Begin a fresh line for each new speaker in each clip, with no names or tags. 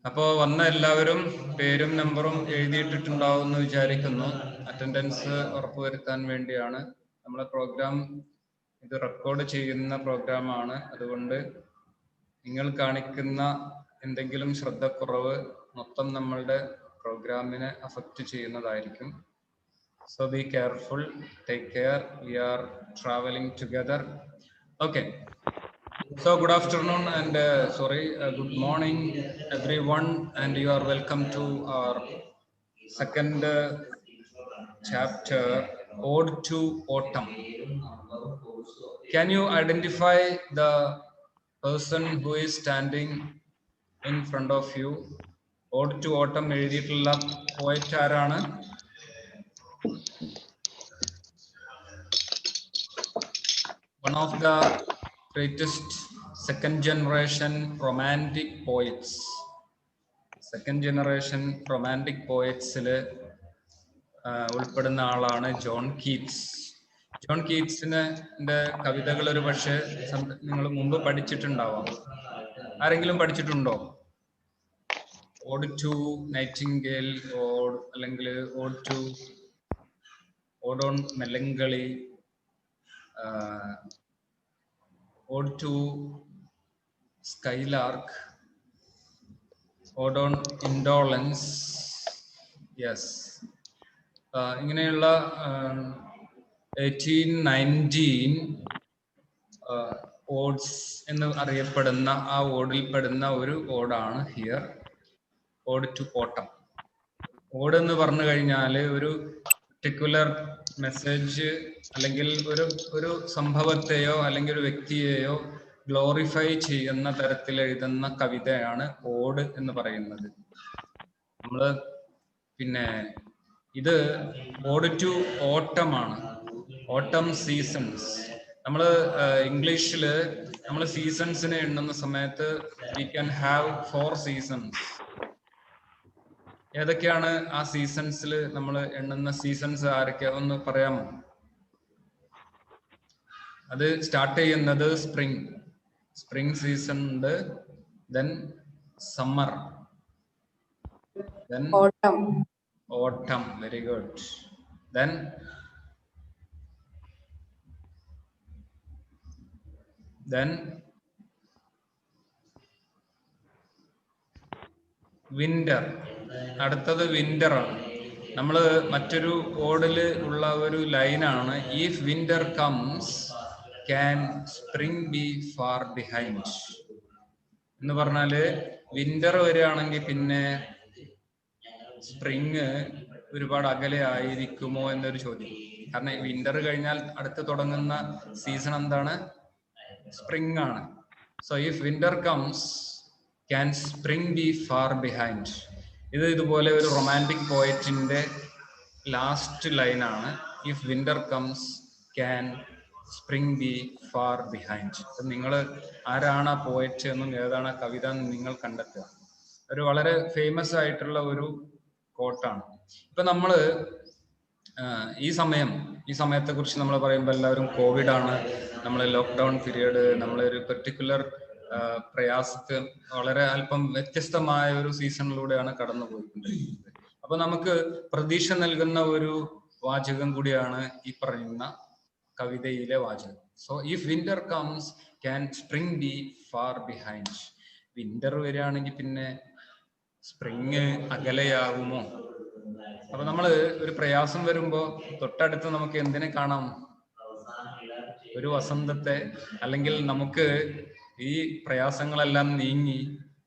അപ്പോൾ വന്ന എല്ലാവരും പേരും നമ്പറും എഴുതിയിട്ടിട്ടുണ്ടാവും എന്ന് വിചാരിക്കുന്നു. അറ്റൻഡൻസ് ഉറപ്പുവരുത്താൻ വേണ്ടിയാണ്. നമ്മളെ പ്രോഗ്രാം ഇത് റെക്കോർഡ് ചെയ്യുന്ന പ്രോഗ്രാമാണ്. അതുകൊണ്ട് നിങ്ങൾ കാണിക്കുന്ന എന്തെങ്കിലും ശ്രദ്ധക്കുറവ് മൊത്തം നമ്മളുടെ പ്രോഗ്രാമിനെ അഫക്റ്റ് ചെയ്യുന്നതായിരിക്കും. So be careful, take care, we are traveling together. Okay. So good afternoon and good morning everyone, and you are welcome to our second chapter, Ode to Autumn. Can you identify the person who is standing in front of you? Ode to Autumn എഴുതിയിട്ടുള്ള poet ആരാണ്? One of the greatest second generation romantic poets. Second generation romantic poets ഉൾപ്പെടുന്ന ആളാണ് John Keats. John കീറ്റ്സിന്റെ കവിതകൾ ഒരു പക്ഷേ നിങ്ങൾ മുമ്പ് പഠിച്ചിട്ടുണ്ടാവാം. ആരെങ്കിലും പഠിച്ചിട്ടുണ്ടോ? ഓഡ് ടു നൈറ്റിംഗേൽ, ഓഡ് അല്ലെങ്കിൽ ode to ode on melancholy, Ode to Skylark, Ode on Indolence. Yes. ഇങ്ങനെയുള്ള 1819 ഓഡ്സ് എന്ന് അറിയപ്പെടുന്ന ആ ഓഡിൽപ്പെടുന്ന ഒരു ഓഡാണ് ഹിയർ, ഓഡ് ടു ഓട്ടം. ഓഡ് എന്ന് പറഞ്ഞു കഴിഞ്ഞാൽ ഒരു പർട്ടിക്കുലർ മെസ്സേജ് അല്ലെങ്കിൽ ഒരു സംഭവത്തെയോ അല്ലെങ്കിൽ ഒരു വ്യക്തിയെയോ ഗ്ലോറിഫൈ ചെയ്യുന്ന തരത്തിൽ എഴുതുന്ന കവിതയാണ് ഓഡ് എന്ന് പറയുന്നത്. നമ്മള് ഇത് ഓഡ് ടു ഓട്ടം ആണ്, ഓട്ടം സീസൺസ്. നമ്മള് ഇംഗ്ലീഷില് നമ്മൾ സീസൺസിനെ എണ്ണുന്ന സമയത്ത് വി ക്യാൻ ഹാവ് 4 സീസൺസ്. ഏതൊക്കെയാണ് ആ സീസൺസിൽ നമ്മൾ എണ്ണുന്ന സീസൺസ്? ആരൊക്കെ ഒന്ന് പറയാമോ? അത് സ്റ്റാർട്ട് ചെയ്യുന്നത് സ്പ്രിംഗ് സീസൺ ഉണ്ട്, ദെൻ സമ്മർ, ദെൻ ഓട്ടം, വെരി ഗുഡ്, ദെൻ വിന്റർ. അടുത്തത് വിന്റർ ആണ്. നമ്മൾ മറ്റൊരു ഓഡില് ഉള്ള ഒരു ലൈനാണ്, if winter comes can spring be far behind എന്ന് പറഞ്ഞാല് വിന്റർ വരികയാണെങ്കിൽ പിന്നെ സ്പ്രിങ് ഒരുപാട് അകലെ ആയിരിക്കുമോ എന്നൊരു ചോദ്യം. കാരണം വിന്റർ കഴിഞ്ഞാൽ അടുത്ത് തുടങ്ങുന്ന സീസൺ എന്താണ്? സ്പ്രിംഗ് ആണ്. So if winter comes can spring be far behind. ഇതുപോലെ ഒരു റൊമാൻറ്റിക് പോയറ്റിന്റെ ലാസ്റ്റ് ലൈനാണ്, if winter comes can spring be far behind. നിങ്ങൾ ആരാണ് ആ പോയറ്റ് എന്നും ഏതാണ് ആ കവിത എന്നും നിങ്ങൾ കണ്ടെത്തുക. ഒരു വളരെ ഫേമസ് ആയിട്ടുള്ള ഒരു കോട്ടാണ്. ഇപ്പൊ നമ്മള് ഈ സമയത്തെ കുറിച്ച് നമ്മൾ പറയുമ്പോൾ എല്ലാവരും കോവിഡ് ആണ്, നമ്മൾ ലോക്ക്ഡൗൺ പീരീഡ്, നമ്മളൊരു പെർട്ടിക്കുലർ പ്രയാസത്തിൽ വളരെ അല്പം വ്യത്യസ്തമായ ഒരു സീസണിലൂടെയാണ് കടന്നു പോയിക്കൊണ്ടിരിക്കുന്നത്. അപ്പൊ നമുക്ക് പ്രതീക്ഷ നൽകുന്ന ഒരു വാചകം കൂടിയാണ് ഈ പറയുന്ന കവിതയിലെ വാചകം. So if winter comes can spring be far behind. Winter വരികയാണെങ്കിൽ പിന്നെ സ്പ്രിങ് അകലെയാവുമോ? അപ്പൊ നമ്മള് ഒരു പ്രയാസം വരുമ്പോ തൊട്ടടുത്ത് നമുക്ക് എന്തിനെ കാണാം? ഒരു വസന്തത്തെ. അല്ലെങ്കിൽ നമുക്ക് ഈ പ്രയാസങ്ങളെല്ലാം നീങ്ങി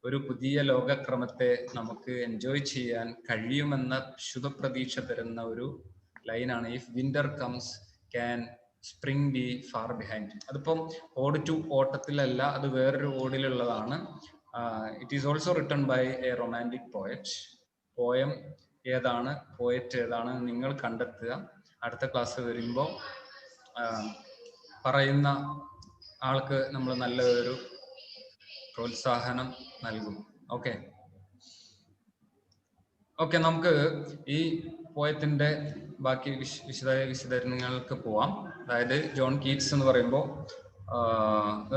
ഒരു പുതിയ ലോകക്രമത്തെ നമുക്ക് എൻജോയ് ചെയ്യാൻ കഴിയുമെന്ന ശുഭപ്രതീക്ഷ തരുന്ന ഒരു ലൈനാണ്, if winter comes can spring be far behind. അതിപ്പം ഓഡ് ടു ഓട്ടത്തിലല്ല, അത് വേറൊരു ഓഡിലുള്ളതാണ്. It is also written by a romantic poet. Poem ഏതാണ്, പോയറ്റ് ഏതാണ് നിങ്ങൾ കണ്ടെത്തുക. അടുത്ത ക്ലാസ് വരുമ്പോൾ പറയുന്ന ആൾക്ക് നമ്മൾ നല്ലൊരു പ്രോത്സാഹനം നൽകും. ഓക്കെ, നമുക്ക് ഈ പോയത്തിന്റെ ബാക്കി വിശദീകരണങ്ങൾക്ക് പോവാം. അതായത് ജോൺ കീറ്റ്സ് എന്ന് പറയുമ്പോൾ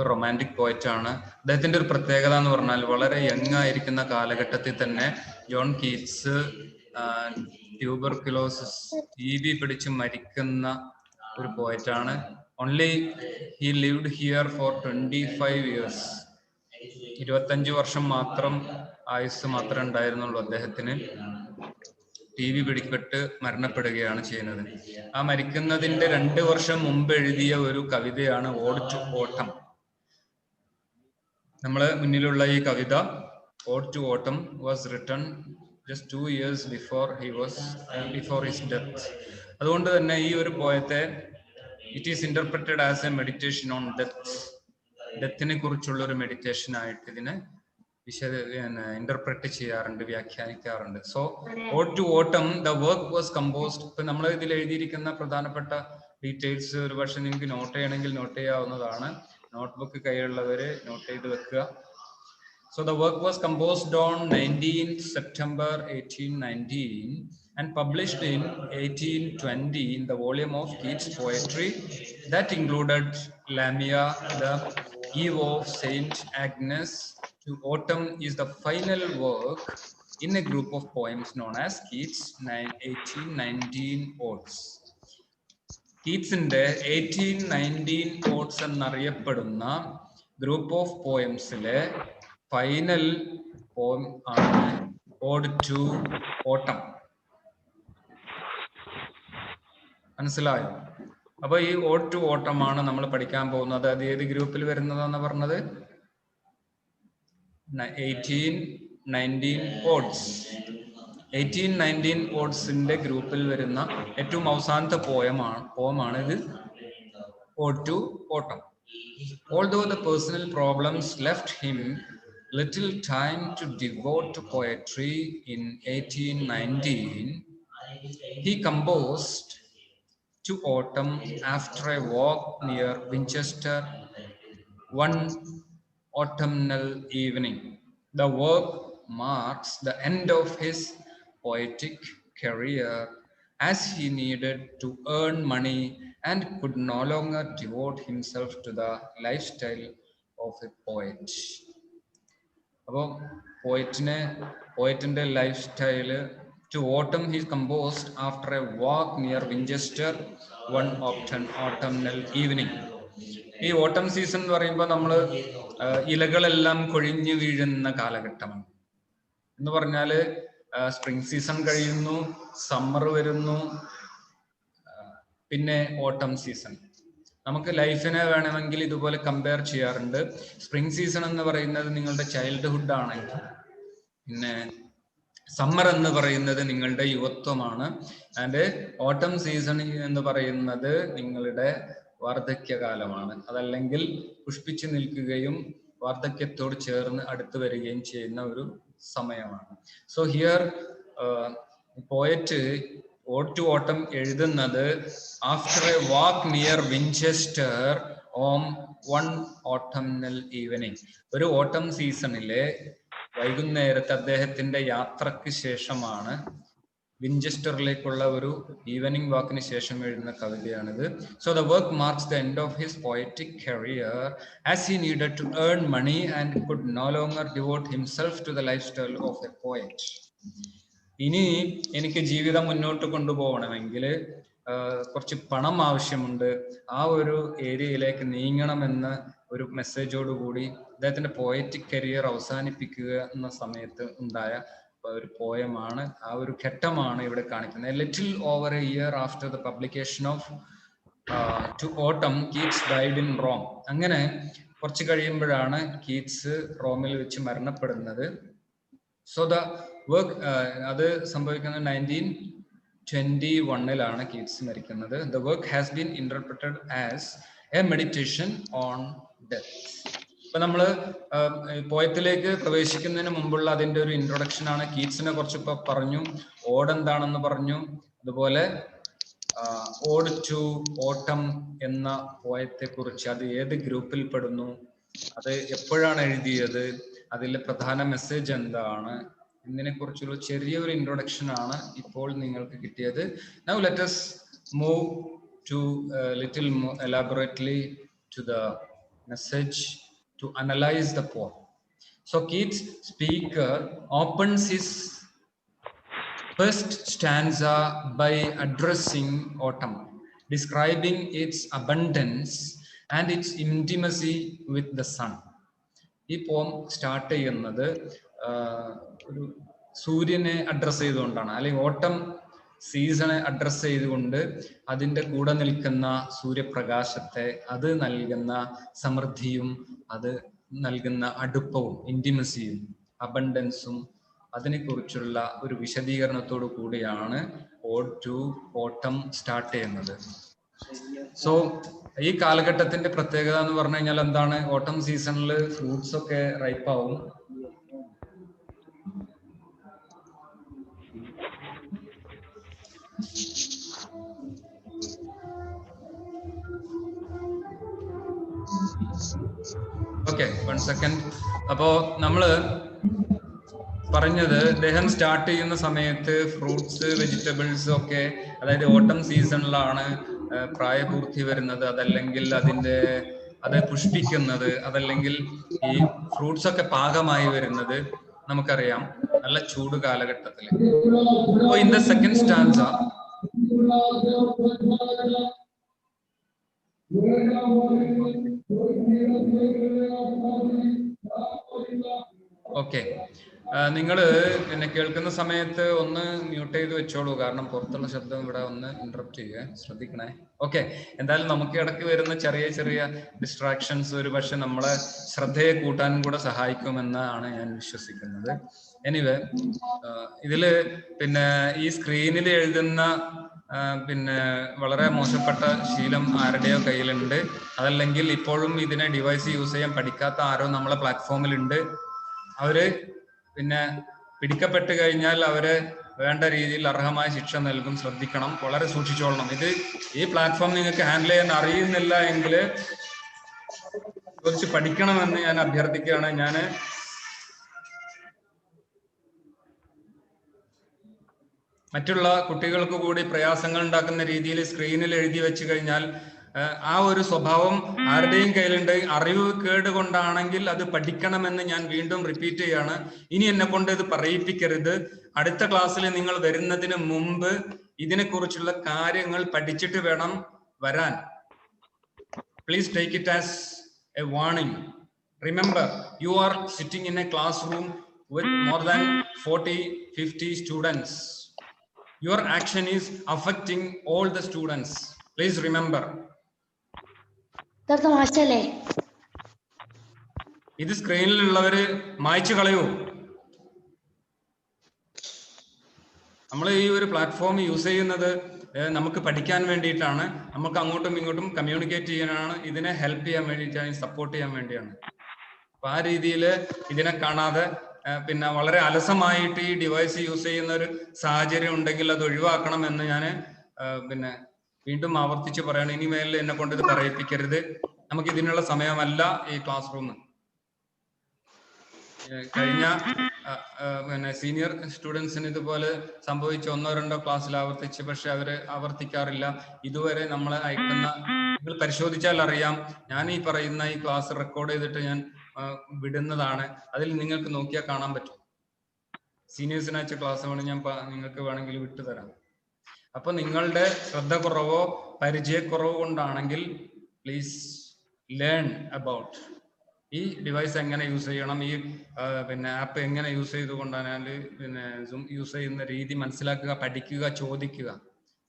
റൊമാൻറ്റിക് പോയറ്റ് ആണ്. അദ്ദേഹത്തിന്റെ ഒരു പ്രത്യേകത എന്ന് പറഞ്ഞാൽ വളരെ യങ് ആയിരിക്കുന്ന കാലഘട്ടത്തിൽ തന്നെ ജോൺ കീറ്റ്സ് ട്യൂബർക്യുലോസിസ് TB പിടിച്ച് മരിക്കുന്ന ഒരു പോയറ്റാണ്. Only he lived here for 25 years. 25 വർഷം മാത്രം ആയുസ് മാത്രമേ ഉണ്ടായിരുന്നുള്ളൂ അദ്ദേഹത്തിന്. TB പിടിപെട്ട് മരണപ്പെടുകയാണ് ചെയ്യുന്നത്. ആ മരിക്കുന്നതിന്റെ 2 വർഷം മുമ്പ് എഴുതിയ ഒരു കവിതയാണ് ഓഡ് ടു ഓട്ടം. നമ്മളെ മുന്നിലുള്ള ഈ കവിത ഓഡ് ടു ഓട്ടം was written just 2 years before his death. അതുകൊണ്ട് തന്നെ ഈ ഒരു പോയത്തെ it is interpreted as a meditation on ഡെത്തിനെ കുറിച്ചുള്ള ഒരു മെഡിറ്റേഷൻ ആയിട്ട് ഇതിനെ ഇന്റർപ്രറ്റ് ചെയ്യാറുണ്ട്, വ്യാഖ്യാനിക്കാറുണ്ട്. So ode to autumn the work was composed. ഇപ്പൊ നമ്മൾ ഇതിൽ എഴുതിയിരിക്കുന്ന പ്രധാനപ്പെട്ട ഡീറ്റെയിൽസ് ഒരു പക്ഷെ നിങ്ങൾക്ക് നോട്ട് ചെയ്യണമെങ്കിൽ നോട്ട് ചെയ്യാവുന്നതാണ്. നോട്ട്ബുക്ക് കയ്യിലുള്ളവര് നോട്ട് ചെയ്ത് വെക്കുക. So the work was composed on 19th September 1819 and published in 1820 in the volume of Keats' poetry that included Lamia, the Eve of Saint Agnes. To Autumn is the final work in a group of poems known as Keats' 1819 Odes. കീറ്റ്സിന്റെ 1819 ods എന്നറിയപ്പെടുന്ന group of പോയംസിലെ final പോം ആണ് odd to ഓട്ടം. മനസ്സിലായോ? അപ്പൊ ഈ odd to ഓട്ടം ആണ് നമ്മൾ പഠിക്കാൻ പോകുന്നത്. അത് ഏത് ഗ്രൂപ്പിൽ വരുന്നതാന്ന് പറഞ്ഞത്? 1819 ഓഡ്സ്. 1819 ഓഡ്സിന്റെ ഗ്രൂപ്പിൽ വരുന്ന ഏറ്റവും അവസാനത്തെ പോമാണ് ഇത് ഓഡ് ടു ഓട്ടം. Although the personal problems left him little time to devote to poetry in 1819, he composed To Autumn after a walk near Winchester one autumnal evening. The work marks the end of his poetic career, as he needed to earn money and could no longer devote himself to the lifestyle of a poet. അപ്പോൾ പോയറ്റിന്റെ life style To Autumn he composed after a walk near Winchester one autumnal evening. ഈ ഓട്ടം season എന്ന് പറയുമ്പോൾ നമ്മൾ ഇലകളെല്ലാം കൊഴിഞ്ഞു വീഴുന്ന കാലഘട്ടമാണ്. എന്ന് പറഞ്ഞാല് സ്പ്രിംഗ് സീസൺ കഴിയുന്നു, സമ്മർ വരുന്നു, പിന്നെ ഓട്ടം സീസൺ. നമുക്ക് ലൈഫിനെ വേണമെങ്കിൽ ഇതുപോലെ കമ്പയർ ചെയ്യാറുണ്ട്. സ്പ്രിംഗ് സീസൺ എന്ന് പറയുന്നത് നിങ്ങളുടെ ചൈൽഡ്ഹുഡ് ആണെങ്കിൽ, പിന്നെ സമ്മർ എന്ന് പറയുന്നത് നിങ്ങളുടെ യുവത്വമാണ്, ആൻഡ് ഓട്ടം സീസൺ എന്ന് പറയുന്നത് നിങ്ങളുടെ വാർദ്ധക്യകാലമാണ്. അതല്ലെങ്കിൽ പുഷ്പിച്ചു നിൽക്കുകയും വാർദ്ധക്യത്തോട് ചേർന്ന് അടുത്ത് വരികയും ചെയ്യുന്ന ഒരു സമയമാണ്. So here poet ode to autumn എഴുതുന്നത് after a walk near Winchester on one autumnal evening. ഒരു ഓട്ടം സീസണിലെ വൈകുന്നേരത്തെ അദ്ദേഹത്തിന്റെ യാത്രക്ക് ശേഷമാണ്, വിൻചെസ്റ്ററിലേക്കുള്ള ഒരു ഈവനിങ് വാക്കിന് ശേഷം എഴുതുന്ന കവിതയാണിത്. So the work marks the end of his poetic career as he needed to earn money and could no longer devote himself to the life style of a poet. ഇനി എനിക്ക് ജീവിതം മുന്നോട്ട് കൊണ്ടുപോകണമെങ്കിൽ കുറച്ച് പണം ആവശ്യമുണ്ട്, ആ ഒരു ഏരിയയിലേക്ക് നീങ്ങണമെന്ന ഒരു മെസ്സേജോടുകൂടി അദ്ദേഹത്തിന്റെ പോയറ്റിക് കരിയർ അവസാനിപ്പിക്കുക എന്ന സമയത്ത് ഉണ്ടായ ഒരു പോയമാണ്, ആ ഒരു ഘട്ടമാണ് ഇവിടെ കാണിക്കുന്നത്. A little over A year after the publication of two ഓട്ടം കീറ്റ്സ് ഡൈഡ് ഇൻ റോം. അങ്ങനെ കുറച്ച് കഴിയുമ്പോഴാണ് കീറ്റ്സ് റോമിൽ വെച്ച് മരണപ്പെടുന്നത്. സോ ദ വർക്ക് അത് സംഭവിക്കുന്നത് 1921 കീറ്റ്സ് മരിക്കുന്നത്. The work has been interpreted as a meditation on death. ഇപ്പൊ നമ്മള് പോയത്തിലേക്ക് പ്രവേശിക്കുന്നതിന് മുമ്പുള്ള അതിന്റെ ഒരു ഇൻട്രൊഡക്ഷൻ ആണ്. കീറ്റ്സിനെ കുറിച്ച് ഇപ്പൊ പറഞ്ഞു, ഓഡ് എന്താണെന്ന് പറഞ്ഞു, അതുപോലെ ഓഡ് ടു ഓട്ടം എന്ന പോയത്തെ കുറിച്ച്, അത് ഏത് ഗ്രൂപ്പിൽ പെടുന്നു, അത് എപ്പോഴാണ് എഴുതിയത്, അതിലെ പ്രധാന മെസ്സേജ് എന്താണ്, ഇതിനെ കുറിച്ചുള്ള ചെറിയൊരു ഇൻട്രൊഡക്ഷൻ ആണ് ഇപ്പോൾ നിങ്ങൾക്ക് കിട്ടിയത്. Now let us move to little more elaborately to the message to analyze the poem. So Keats' speaker opens his first stanza by addressing autumn, describing its abundance and its intimacy with the sun. ഈ പോം start ചെയ്യുന്നത് ഒരു സൂര്യനെ address ചെയ്തുകൊണ്ടാണ്, അല്ലെങ്കിൽ ഓട്ടം സീസണെ address ചെയ്തുകൊണ്ട് അതിൻ്റെ കൂടെ നിൽക്കുന്ന സൂര്യപ്രകാശത്തെ, അത് നൽകുന്ന സമൃദ്ധിയും അത് നൽകുന്ന അടുപ്പവും ഇൻറ്റിമസിയും അബണ്ടൻസും അതിനെക്കുറിച്ചുള്ള ഒരു വിശദീകരണത്തോടു കൂടിയാണ് ഓഡ് ടു ഓട്ടം സ്റ്റാർട്ട് ചെയ്യുന്നത്. സോ ഈ കാലഘട്ടത്തിന്റെ പ്രത്യേകത എന്ന് പറഞ്ഞു കഴിഞ്ഞാൽ എന്താണ്? ഓട്ടം സീസണിൽ ഫ്രൂട്ട്സ് ഒക്കെ റൈപ്പ് ആവും. Okay, 1 second. അപ്പോ നമ്മള് പറഞ്ഞത് അദ്ദേഹം സ്റ്റാർട്ട് ചെയ്യുന്ന സമയത്ത് ഫ്രൂട്ട്സ്, വെജിറ്റബിൾസ് ഒക്കെ, അതായത് ഓട്ടം സീസണിലാണ് പ്രായപൂർത്തി വരുന്നത്, അതല്ലെങ്കിൽ അത് പുഷ്പിക്കുന്നത്, അതല്ലെങ്കിൽ ഈ ഫ്രൂട്ട്സ് ഒക്കെ പാകമായി വരുന്നത് നമുക്കറിയാം നല്ല ചൂട് കാലഘട്ടത്തിൽ. അപ്പോൾ in the second stanza okay, നിങ്ങൾ എന്നെ കേൾക്കുന്ന സമയത്ത് ഒന്ന് മ്യൂട്ട് ചെയ്ത് വെച്ചോളൂ, കാരണം പുറത്തുള്ള ശബ്ദം ഇവിടെ ഒന്ന് ഇന്ററപ്റ്റ് ചെയ്യുക, ശ്രദ്ധിക്കണേ. ഓക്കെ, എന്തായാലും നമുക്ക് ഇടയ്ക്ക് വരുന്ന ചെറിയ ചെറിയ ഡിസ്ട്രാക്ഷൻസ് ഒരു പക്ഷെ നമ്മളെ ശ്രദ്ധയെ കൂട്ടാനും കൂടെ സഹായിക്കുമെന്നാണ് ഞാൻ വിശ്വസിക്കുന്നത്. എനിവേ, ഇതില് പിന്നെ ഈ സ്ക്രീനിൽ എഴുതുന്ന പിന്നെ വളരെ മോശപ്പെട്ട ശീലം ആരുടെയോ കയ്യിലുണ്ട്, അതല്ലെങ്കിൽ ഇപ്പോഴും ഇതിനെ ഡിവൈസ് യൂസ് ചെയ്യാൻ പഠിക്കാത്ത ആരോ നമ്മളെ പ്ലാറ്റ്ഫോമിലുണ്ട്. അവര് പിന്നെ പിടിക്കപ്പെട്ട് കഴിഞ്ഞാൽ അവര് വേണ്ട രീതിയിൽ അർഹമായ ശിക്ഷ നൽകും. ശ്രദ്ധിക്കണം, വളരെ സൂക്ഷിച്ചോളണം. ഈ പ്ലാറ്റ്ഫോം നിങ്ങൾക്ക് ഹാൻഡിൽ ചെയ്യാൻ അറിയുന്നില്ല എങ്കിൽ കുറച്ച് പഠിക്കണമെന്ന് ഞാൻ അഭ്യർത്ഥിക്കുകയാണ്. ഞാൻ മറ്റുള്ള കുട്ടികൾക്ക് കൂടി പ്രയാസങ്ങൾ ഉണ്ടാക്കുന്ന രീതിയിൽ സ്ക്രീനിൽ എഴുതി വെച്ച് കഴിഞ്ഞാൽ ആ ഒരു സ്വഭാവം ആരുടെയും കയ്യിലുണ്ട്. അറിവ് കേട് കൊണ്ടാണെങ്കിൽ അത് പഠിക്കണമെന്ന് ഞാൻ വീണ്ടും റിപ്പീറ്റ് ചെയ്യാണ്. ഇനി എന്നെ കൊണ്ട് ഇത് പറയിപ്പിക്കരുത്. അടുത്ത ക്ലാസ്സിൽ നിങ്ങൾ വരുന്നതിന് മുമ്പ് ഇതിനെക്കുറിച്ചുള്ള കാര്യങ്ങൾ പഠിച്ചിട്ട് വേണം വരാൻ. Please take it as A warning. Remember, you are sitting in A class room with more than 40-50 students. Your action is affecting all the students. Please remember. ഇത് സ്ക്രീനിലുള്ളവര് മായ്ച്ചു കളയൂ. നമ്മൾ ഈ ഒരു പ്ലാറ്റ്ഫോം യൂസ് ചെയ്യുന്നത് നമുക്ക് പഠിക്കാൻ വേണ്ടിയിട്ടാണ്, നമുക്ക് അങ്ങോട്ടും ഇങ്ങോട്ടും കമ്മ്യൂണിക്കേറ്റ് ചെയ്യാനാണ്, ഇതിനെ ഹെൽപ്പ് ചെയ്യാൻ വേണ്ടിയിട്ടാണ്, സപ്പോർട്ട് ചെയ്യാൻ വേണ്ടിയാണ്. അപ്പൊ ആ രീതിയിൽ ഇതിനെ കാണാതെ പിന്നെ വളരെ അലസമായിട്ട് ഈ ഡിവൈസ് യൂസ് ചെയ്യുന്ന ഒരു സാഹചര്യം ഉണ്ടെങ്കിൽ അത് ഒഴിവാക്കണം എന്ന് ഞാൻ പിന്നെ വീണ്ടും ആവർത്തിച്ച് പറയണം. ഇനിമേൽ എന്നെ കൊണ്ട് ഇത് പറയിപ്പിക്കരുത്. നമുക്ക് ഇതിനുള്ള സമയമല്ല ഈ ക്ലാസ് റൂം. കഴിഞ്ഞ പിന്നെ സീനിയർ സ്റ്റുഡൻസിന് ഇതുപോലെ സംഭവിച്ച 1-2 ക്ലാസ്സിൽ ആവർത്തിച്ച്, പക്ഷെ അവര് ആവർത്തിക്കാറില്ല. ഇതുവരെ നമ്മളെ അയക്കുന്ന, നിങ്ങൾ പരിശോധിച്ചാൽ അറിയാം, ഞാൻ ഈ പറയുന്ന ഈ ക്ലാസ് റെക്കോർഡ് ചെയ്തിട്ട് ഞാൻ വിടുന്നതാണ്. അതിൽ നിങ്ങൾക്ക് നോക്കിയാൽ കാണാൻ പറ്റും. സീനിയേഴ്സിന് അയച്ച ക്ലാസ് വേണം, ഞാൻ നിങ്ങൾക്ക് വേണമെങ്കിൽ വിട്ടുതരാം. അപ്പൊ നിങ്ങളുടെ ശ്രദ്ധ കുറവോ പരിചയക്കുറവോ കൊണ്ടാണെങ്കിൽ പ്ലീസ് ലേൺ അബൌട്ട് ഈ ഡിവൈസ് എങ്ങനെ യൂസ് ചെയ്യണം, ഈ പിന്നെ ആപ്പ് എങ്ങനെ യൂസ് ചെയ്തുകൊണ്ടാണ് പിന്നെ സൂം യൂസ് ചെയ്യുന്ന രീതി മനസ്സിലാക്കുക, പഠിക്കുക, ചോദിക്കുക.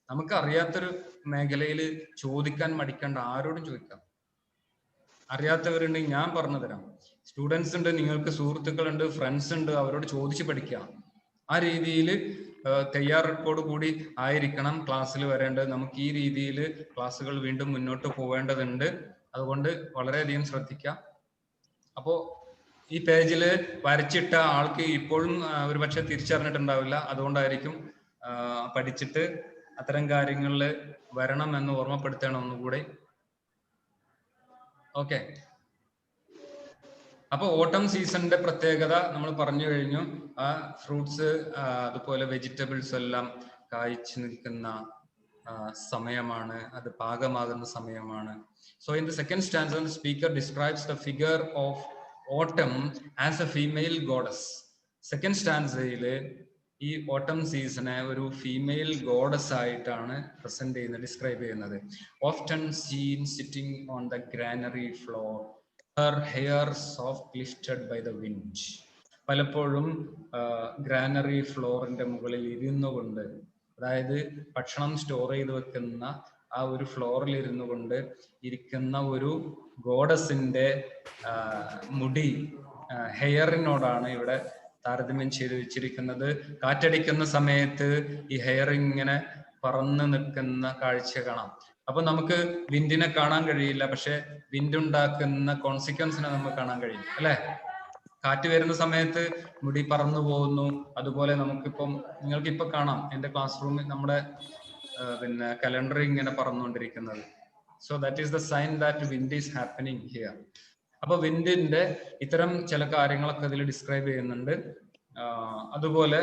നമുക്ക് അറിയാത്തൊരു മേഖലയിൽ ചോദിക്കാൻ മടിക്കേണ്ട, ആരോടും ചോദിക്കാം. അറിയാത്തവരുണ്ടെങ്കിൽ ഞാൻ പറഞ്ഞു തരാം. സ്റ്റുഡൻസ് ഉണ്ട്, നിങ്ങൾക്ക് സുഹൃത്തുക്കളുണ്ട്, ഫ്രണ്ട്സ് ഉണ്ട്, അവരോട് ചോദിച്ച് പഠിക്കാം. ആ രീതിയിൽ തയ്യാറെടുപ്പോട് കൂടി ആയിരിക്കണം ക്ലാസ്സിൽ വരേണ്ടത്. നമുക്ക് ഈ രീതിയിൽ ക്ലാസ്സുകൾ വീണ്ടും മുന്നോട്ട് പോവേണ്ടതുണ്ട്. അതുകൊണ്ട് വളരെയധികം ശ്രദ്ധിക്കാം. അപ്പോ ഈ പേജിൽ വരച്ചിട്ട ആൾക്ക് ഇപ്പോഴും ഒരുപക്ഷെ തിരിച്ചറിഞ്ഞിട്ടുണ്ടാവില്ല. അതുകൊണ്ടായിരിക്കും പഠിച്ചിട്ട് അത്തരം കാര്യങ്ങളിൽ വരണം എന്ന് ഓർമ്മപ്പെടുത്തണം ഒന്നുകൂടെ. ഓക്കെ, അപ്പൊ ഓട്ടം സീസണിന്റെ പ്രത്യേകത നമ്മൾ പറഞ്ഞു കഴിഞ്ഞു. ആ ഫ്രൂട്ട്സ് അതുപോലെ വെജിറ്റബിൾസ് എല്ലാം കായ്ച്ചു നിൽക്കുന്ന സമയമാണ്, അത് പാകമാകുന്ന സമയമാണ്. So in the second stanza, the speaker describes the figure of autumn as a female goddess. Second stanzയിൽ ഈ ഓട്ടം സീസണെ ഒരു ഫീമെയിൽ ഗോഡസ് ആയിട്ടാണ് പ്രസന്റ് ചെയ്യുന്നത്, ഡിസ്ക്രൈബ് ചെയ്യുന്നത്. Often seen sitting on the granary floor, her hair soft lifted by the wind. പലപ്പോഴും granary ഫ്ലോറിന്റെ മുകളിൽ ഇരുന്നു കൊണ്ട്, അതായത് ഭക്ഷണം സ്റ്റോർ ചെയ്ത് വെക്കുന്ന ആ ഒരു ഫ്ലോറിൽ ഇരുന്നു കൊണ്ട് ഇരിക്കുന്ന ഒരു ഗോഡസിന്റെ മുടി, ഹെയറിനോടാണ് ഇവിടെ താരതമ്യം ചെയ്ത് വെച്ചിരിക്കുന്നത്. കാറ്റടിക്കുന്ന സമയത്ത് ഈ ഹെയർ ഇങ്ങനെ പറന്ന് നിൽക്കുന്ന കാഴ്ച കാണാം. അപ്പൊ നമുക്ക് വിൻഡിനെ കാണാൻ കഴിയില്ല, പക്ഷെ വിൻഡ് ഉണ്ടാക്കുന്ന കോൺസിക്വൻസിനെ നമുക്ക് കാണാൻ കഴിയും, അല്ലെ? കാറ്റ് വരുന്ന സമയത്ത് മുടി പറന്നു പോകുന്നു. അതുപോലെ നമുക്കിപ്പം നിങ്ങൾക്കിപ്പൊ കാണാം എന്റെ ക്ലാസ് റൂമിൽ നമ്മുടെ പിന്നെ കലണ്ടർ ഇങ്ങനെ പറന്നുകൊണ്ടിരിക്കുന്നത്. So that is the sign that wind is happening here. അപ്പൊ വിൻഡിന്റെ ഇത്തരം ചില കാര്യങ്ങളൊക്കെ ഇതിൽ ഡിസ്ക്രൈബ് ചെയ്യുന്നുണ്ട്. അതുപോലെ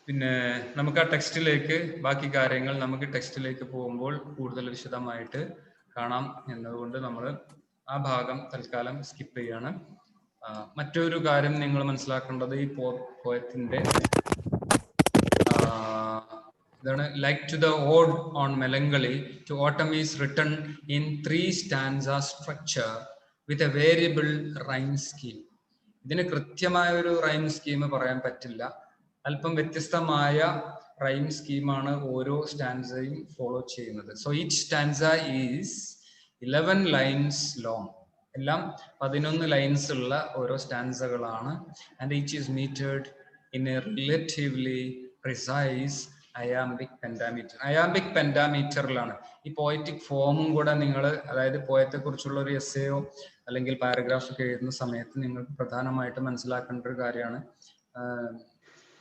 പിന്നെ നമുക്ക് ആ ടെക്സ്റ്റിലേക്ക്, ബാക്കി കാര്യങ്ങൾ നമുക്ക് ടെക്സ്റ്റിലേക്ക് പോകുമ്പോൾ കൂടുതൽ വിശദമായിട്ട് കാണാം എന്നതുകൊണ്ട് നമ്മൾ ആ ഭാഗം തൽക്കാലം സ്കിപ്പ് ചെയ്യാണ്. മറ്റൊരു കാര്യം നിങ്ങൾ മനസ്സിലാക്കേണ്ടത്, ഈ പോയത്തിന്റെ ഇതാണ്. Like to the ode on melancholy to autumn is written in 3 stanza structure with a variable rhyme scheme. ഇതിന് കൃത്യമായ ഒരു റൈം സ്കീം പറയാൻ പറ്റില്ല. അല്പം വ്യത്യസ്തമായ റൈം സ്കീമാണ് ഓരോ സ്റ്റാൻസയും ഫോളോ ചെയ്യുന്നത്. So each stanza is 11 lines long. എല്ലാം 11 ലൈൻസ് ഉള്ള ഓരോ സ്റ്റാൻസകളാണ്. And each is metred in a relatively precise iambic pentameter. Iambic പെൻഡാമീറ്ററിലാണ് ഈ പോയറ്റിക് ഫോമും കൂടെ നിങ്ങൾ, അതായത് പോയത്തെ കുറിച്ചുള്ള ഒരു എസ്സേയോ അല്ലെങ്കിൽ പാരഗ്രാഫ് ഒക്കെ എഴുതുന്ന സമയത്ത് നിങ്ങൾക്ക് പ്രധാനമായിട്ട് മനസ്സിലാക്കേണ്ട ഒരു കാര്യമാണ്.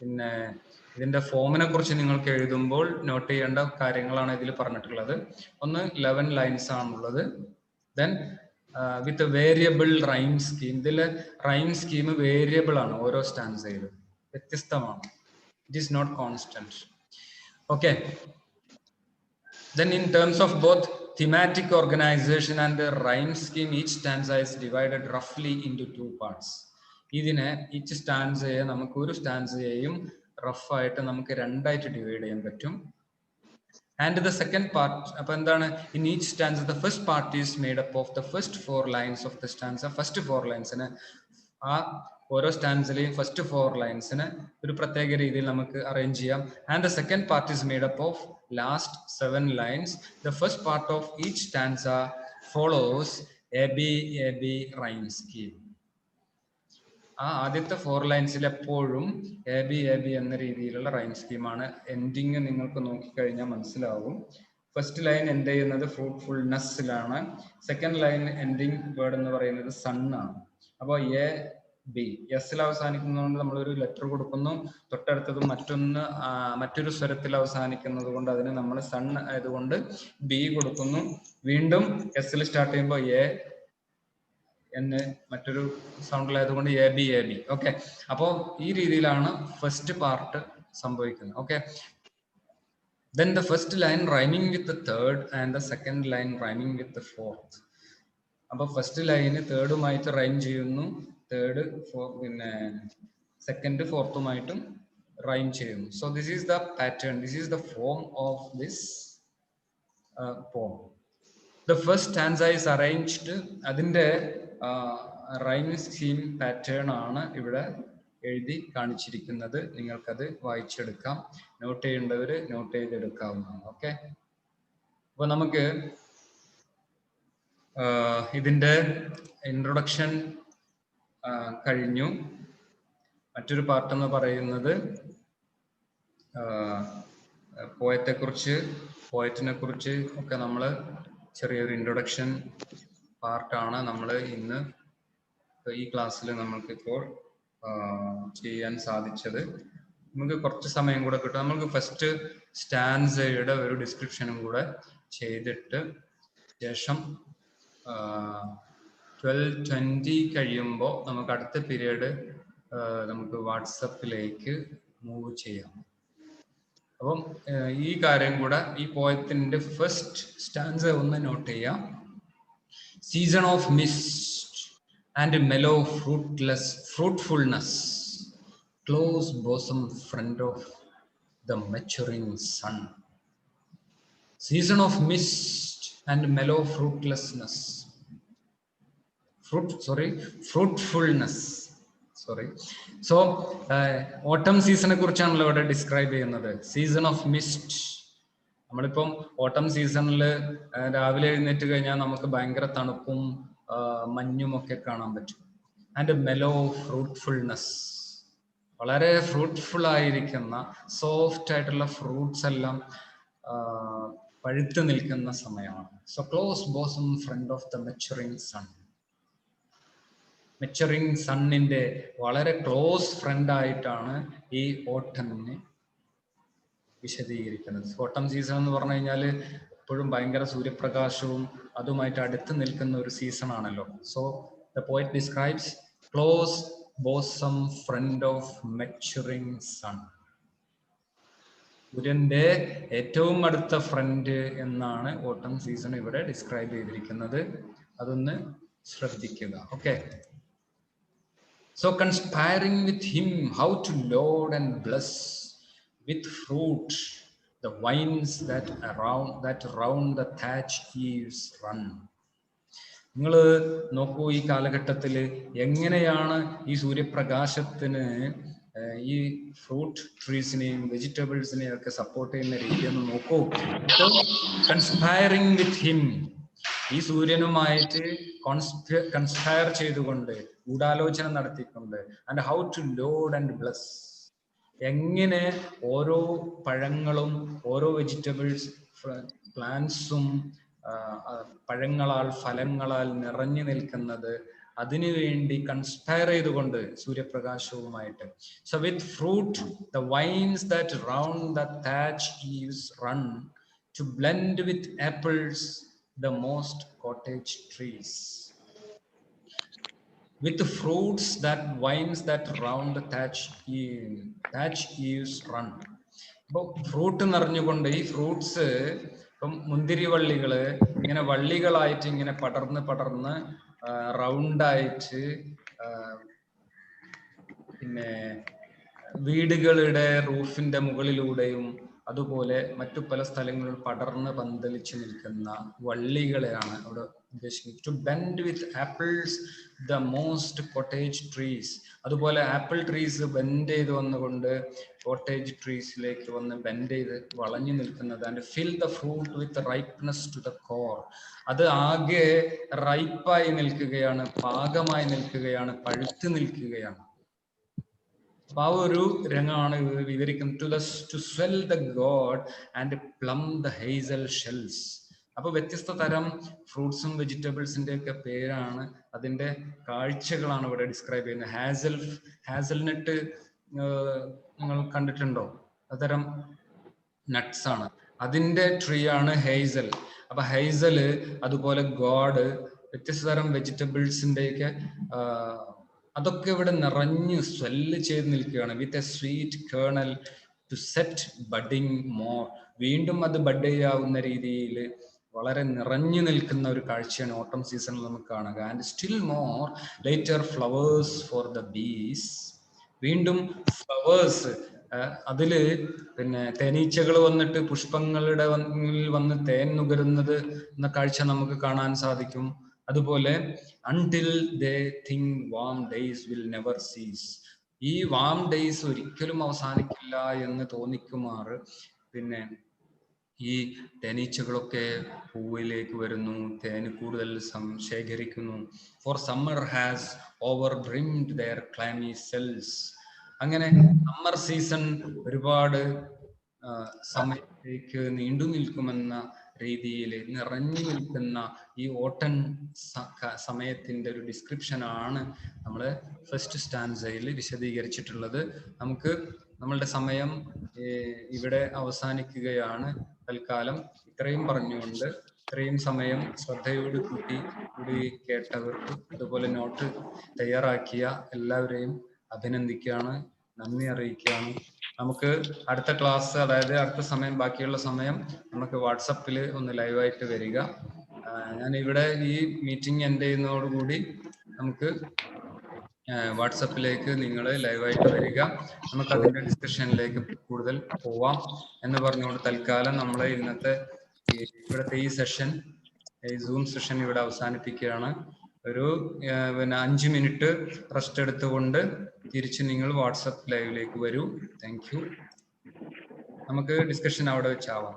പിന്നെ ഇതിന്റെ ഫോമിനെ കുറിച്ച് നിങ്ങൾക്ക് എഴുതുമ്പോൾ നോട്ട് ചെയ്യേണ്ട കാര്യങ്ങളാണ് ഇതിൽ പറഞ്ഞിട്ടുള്ളത്. ഒന്ന് 11 ലൈൻസ് ആണുള്ളത്. Then with variable rhyme scheme. ഇതിലെ റൈം സ്കീം വേരിയബിൾ ആണ്, ഓരോ സ്റ്റാൻസയിലും വ്യത്യസ്തമാണ്. It is not constant. Okay. Then in terms of both thematic organization and the rhyme scheme, each stanza is divided roughly into 2 parts. ഇതിനെ each stanza-യെ നമുക്ക് ഒരു സ്റ്റാൻസയെയും rough ആയിട്ട് നമുക്ക് രണ്ടായിട്ട് ഡിവൈഡ് ചെയ്യാൻ പറ്റും. And the second part, അപ്പോൾ എന്താണ്, in each stanza the first part is made up of the first 4 lines of the stanza. First 4 ലൈൻസിന്, ആ ഓരോ സ്റ്റാൻസിലെയും ഫസ്റ്റ് 4 ലൈൻസിന് ഒരു പ്രത്യേക രീതിയിൽ നമുക്ക് അറേഞ്ച് ചെയ്യാം. And the second part is made up of last 7 lines. The first part of each stanza follows A B rhyme scheme. ആ ആദ്യത്തെ 4 ലൈൻസിൽ എപ്പോഴും എ ബി എന്ന രീതിയിലുള്ള റൈം സ്കീമാണ്. എൻഡിങ് നിങ്ങൾക്ക് നോക്കിക്കഴിഞ്ഞാൽ മനസ്സിലാവും. ഫസ്റ്റ് ലൈൻ എൻഡ് ചെയ്യുന്നത് ഫ്രൂട്ട്ഫുൾനെസ്സിലാണ്. സെക്കൻഡ് ലൈൻ എൻഡിങ് വേർഡ് എന്ന് പറയുന്നത് സൺ ആണ്. അപ്പോൾ എ ബി എസിൽ അവസാനിക്കുന്നതുകൊണ്ട് നമ്മളൊരു ലെറ്റർ കൊടുക്കുന്നു. തൊട്ടടുത്തത് മറ്റൊരു സ്വരത്തിൽ അവസാനിക്കുന്നത് കൊണ്ട് അതിന് നമ്മൾ സൺ ആയതുകൊണ്ട് ബി കൊടുക്കുന്നു. വീണ്ടും എസിൽ സ്റ്റാർട്ട് ചെയ്യുമ്പോൾ എ എന്ന് മറ്റൊരു സൗണ്ടിലായതുകൊണ്ട് എ ബി. ഓക്കെ, അപ്പോൾ ഈ രീതിയിലാണ് ഫസ്റ്റ് പാർട്ട് സംഭവിക്കുന്നത്. Okay, then the first line rhyming with the third and the second line rhyming with the fourth. അപ്പോൾ ഫസ്റ്റ് ലൈന് തേർഡുമായിട്ട് റൈം ചെയ്യുന്നു, തേർഡ് പിന്നെ സെക്കൻഡ് ഫോർത്തുമായിട്ടും റൈം ചെയ്യുന്നു. So this is the pattern, this is the form of this poem. The first stanza is arranged. അതിൻ്റെ rhyme scheme pattern ആണ് ഇവിടെ എഴുതി കാണിച്ചിരിക്കുന്നത്. നിങ്ങൾക്കത് വായിച്ചെടുക്കാം. നോട്ട് ചെയ്യേണ്ടവർ നോട്ട് ചെയ്തെടുക്കാവുന്നതാണ്. ഓക്കെ, അപ്പോൾ നമുക്ക് ഇതിൻ്റെ ഇൻട്രൊഡക്ഷൻ കഴിഞ്ഞു. മറ്റൊരു പാർട്ട് എന്ന് പറയുന്നത് പോയറ്റിനെ കുറിച്ച് ഒക്കെ നമ്മൾ ചെറിയൊരു ഇൻട്രൊഡക്ഷൻ പാർട്ടാണ് നമ്മൾ ഇന്ന് ഈ ക്ലാസ്സിൽ നമ്മൾക്കിപ്പോൾ ചെയ്യാൻ സാധിച്ചത്. നമുക്ക് കുറച്ച് സമയം കൂടെ കിട്ടും. നമുക്ക് ഫസ്റ്റ് സ്റ്റാൻസയുടെ ഒരു ഡിസ്ക്രിപ്ഷനും കൂടെ ചെയ്തിട്ട് ശേഷം 12:20 കഴിയുമ്പോൾ നമുക്ക് അടുത്ത പീരീഡ് നമുക്ക് വാട്സപ്പിലേക്ക് മൂവ് ചെയ്യാം. അപ്പം ഈ കാര്യം കൂടെ ഈ പോയത്തിന്റെ ഫസ്റ്റ് സ്റ്റാൻസ ഒന്ന് നോട്ട് ചെയ്യാം. Season of mist and mellow fruitfulness, close bosom friend of the maturing sun. Season of mist and mellow fruitfulness. So autumn സീസണെ കുറിച്ചാണല്ലോ ഇവിടെ ഡിസ്ക്രൈബ് ചെയ്യുന്നത്. സീസൺ ഓഫ് മിസ്റ്റ്, നമ്മളിപ്പം ഓട്ടം സീസണിൽ രാവിലെ എഴുന്നേറ്റ് കഴിഞ്ഞാൽ നമുക്ക് ഭയങ്കര തണുപ്പും മഞ്ഞും ഒക്കെ കാണാൻ പറ്റും. ആൻഡ് മെലോ ഫ്രൂട്ട്ഫുൾനെസ്, വളരെ ഫ്രൂട്ട്ഫുൾ ആയിരിക്കുന്ന സോഫ്റ്റ് ആയിട്ടുള്ള ഫ്രൂട്ട്സ് എല്ലാം പഴുത്ത് നിൽക്കുന്ന സമയമാണ്. So close bosom friend of the maturing sun. Maturing സണ്ണിന്റെ വളരെ ക്ലോസ് ഫ്രണ്ട് ആയിട്ടാണ് ഈ ഓട്ടമിനെ വിശദീകരിക്കുന്നത്. ഓട്ടം സീസൺ എന്ന് പറഞ്ഞു കഴിഞ്ഞാൽ എപ്പോഴും ഭയങ്കര സൂര്യപ്രകാശവും അതുമായിട്ട് അടുത്ത് നിൽക്കുന്ന ഒരു സീസൺ ആണല്ലോ. So the poet describes close bosom friend of maturing sun. സൂര്യന്റെ ഏറ്റവും അടുത്ത ഫ്രണ്ട് എന്നാണ് ഓട്ടം സീസൺ ഇവിടെ ഡിസ്ക്രൈബ് ചെയ്തിരിക്കുന്നത്. അതൊന്ന് ശ്രദ്ധിക്കുക. Okay. So conspiring with him how to load and bless with fruit the vines that round the thatch eaves run. നിങ്ങൾ നോക്കൂ, ഈ കാലഘട്ടത്തിൽ എങ്ങനെയാണ് ഈ സൂര്യപ്രകാശത്തിന് ഈ ഫ്രൂട്ട് ട്രീസിനെയും വെജിറ്റബിൾസിനെയും ഒക്കെ സപ്പോർട്ട് ചെയ്യുന്ന രീതി ഒന്ന് നോക്കൂ. കൺസ്പയറിംഗ് വിത്ത് ഹിം, ഈ സൂര്യനുമായിട്ട് കൺസ്പയർ ചെയ്തുകൊണ്ട്, ഗൂഢാലോചന നടത്തിക്കൊണ്ട്, and how to load and bless, എങ്ങനെ ഓരോ പഴങ്ങളും ഓരോ വെജിറ്റബിൾസ് പ്ലാന്റ്സും പഴങ്ങളാൽ ഫലങ്ങളാൽ നിറഞ്ഞു നിൽക്കുന്നത്, അതിനുവേണ്ടി കൺസ്പയർ ചെയ്തുകൊണ്ട് സൂര്യപ്രകാശവുമായിട്ട്. So with fruit the vines that round the thatch eaves run to blend with apples the most cottage trees. With fruits that vines that round the thatch eaves run. ഇപ്പൊ fruit നിറഞ്ഞുകൊണ്ട് ഈ fruits, ഇപ്പം മുന്തിരിവള്ളികള് ഇങ്ങനെ വള്ളികളായിട്ട് ഇങ്ങനെ പടർന്ന് റൗണ്ടായിട്ട് പിന്നെ വീടുകളുടെ റൂഫിന്റെ മുകളിലൂടെയും അതുപോലെ മറ്റു പല സ്ഥലങ്ങളിൽ പടർന്ന് പന്തലിച്ചു നിൽക്കുന്ന വള്ളികളെയാണ് അവിടെ ഉദ്ദേശിക്കുന്നത്. To bend with apples the most cottage trees. അതുപോലെ ആപ്പിൾ ട്രീസ് ബെൻഡ് ചെയ്ത് വന്നുകൊണ്ട് കോട്ടേജ് ട്രീസിലേക്ക് വന്ന് ബെൻഡ് ചെയ്ത് വളഞ്ഞു നിൽക്കുന്നത്. And fill the fruit with ripeness to the core. അത് ആകെ റൈപ്പായി നിൽക്കുകയാണ്, പാകമായി നിൽക്കുകയാണ്, പഴുത്ത് നിൽക്കുകയാണ്. അപ്പൊ ആ ഒരു രംഗമാണ് വിവരിക്കുന്നത്. To swell the gourd and plump the hazel shells. അപ്പൊ വ്യത്യസ്ത തരം ഫ്രൂട്ട്സും വെജിറ്റബിൾസിന്റെ ഒക്കെ പേരാണ്, അതിന്റെ കാഴ്ചകളാണ് ഇവിടെ ഡിസ്ക്രൈബ് ചെയ്യുന്നത്. ഹാസൽനട്ട് നിങ്ങൾ കണ്ടിട്ടുണ്ടോ? അത്തരം നട്ട്സ് ആണ്. അതിന്റെ ട്രീ ആണ് ഹേസൽ. അപ്പൊ ഹേസല്, അതുപോലെ ഗോഡ്, വ്യത്യസ്ത തരം വെജിറ്റബിൾസിന്റെ ഒക്കെ അതൊക്കെ ഇവിടെ നിറഞ്ഞ് സ്വെല്ല് ചെയ്ത് നിൽക്കുകയാണ്. With a sweet kernel to set budding more. വീണ്ടും അത് ബഡ് ചെയ്യാവുന്ന രീതിയിൽ വളരെ നിറഞ്ഞു നിൽക്കുന്ന ഒരു കാഴ്ചയാണ് ഓട്ടം സീസണിൽ നമുക്ക് കാണുക. And still more later flowers for the bees. വീണ്ടും ഫ്ലവേഴ്സ്, അതില് പിന്നെ തേനീച്ചകൾ വന്നിട്ട് പുഷ്പങ്ങളുടെ വന്ന് തേൻ നുകരുന്നത് എന്ന കാഴ്ച നമുക്ക് കാണാൻ സാധിക്കും. അതുപോലെ until they think warm days will never cease. ഈ വാം ഡേയ്സ് ഒരിക്കലും അവസാനിക്കില്ല എന്ന് തോന്നിക്കുമാറ് പിന്നെ ഈ തേനീച്ചകളൊക്കെ പൂവിലേക്ക് വരുന്നു, തേന് കൂടുതൽ ശേഖരിക്കുന്നു. For summer has over brimmed their clammy cells. അങ്ങനെ സമ്മർ സീസൺ ഒരുപാട് സമയത്തേക്ക് നീണ്ടു നിൽക്കുമെന്ന രീതിയിൽ നിറഞ്ഞു നിൽക്കുന്ന ഈ ഓട്ടൻ സമയത്തിന്റെ ഒരു ഡിസ്ക്രിപ്ഷൻ ആണ് നമ്മൾ ഫസ്റ്റ് സ്റ്റാൻസയിൽ വിശദീകരിച്ചിട്ടുള്ളത്. നമുക്ക് നമ്മളുടെ സമയം ഇവിടെ അവസാനിക്കുകയാണ്. തൽക്കാലം ഇത്രയും പറഞ്ഞുകൊണ്ട്, ഇത്രയും സമയം ശ്രദ്ധയോട് കൂടി കേട്ടവർക്കും അതുപോലെ നോട്ട് തയ്യാറാക്കിയ എല്ലാവരെയും അഭിനന്ദിക്കുകയാണ്, നന്ദി അറിയിക്കുകയാണ്. നമുക്ക് അടുത്ത ക്ലാസ്, അതായത് അടുത്ത സമയം, ബാക്കിയുള്ള സമയം നമുക്ക് വാട്സപ്പിൽ ഒന്ന് ലൈവായിട്ട് വരിക. ഞാൻ ഇവിടെ ഈ മീറ്റിംഗ് എൻഡ് ചെയ്യുന്നതോടുകൂടി നമുക്ക് വാട്സപ്പിലേക്ക് നിങ്ങൾ ലൈവായിട്ട് വരിക, നമുക്ക് അതിന്റെ ഡിസ്കഷനിലേക്ക് കൂടുതൽ പോവാം എന്ന് പറഞ്ഞുകൊണ്ട് തൽക്കാലം നമ്മൾ ഇന്നത്തെ ഇവിടുത്തെ ഈ സെഷൻ, ഈ സൂം സെഷൻ ഇവിടെ അവസാനിപ്പിക്കുകയാണ്. ഒരു 5 മിനിറ്റ് റെസ്റ്റ് എടുത്തുകൊണ്ട് തിരിച്ച് നിങ്ങൾ വാട്സപ്പ് ലൈവിലേക്ക് വരൂ. Thank you. നമുക്ക് ഡിസ്കഷൻ അവിടെ വെച്ചാവാം.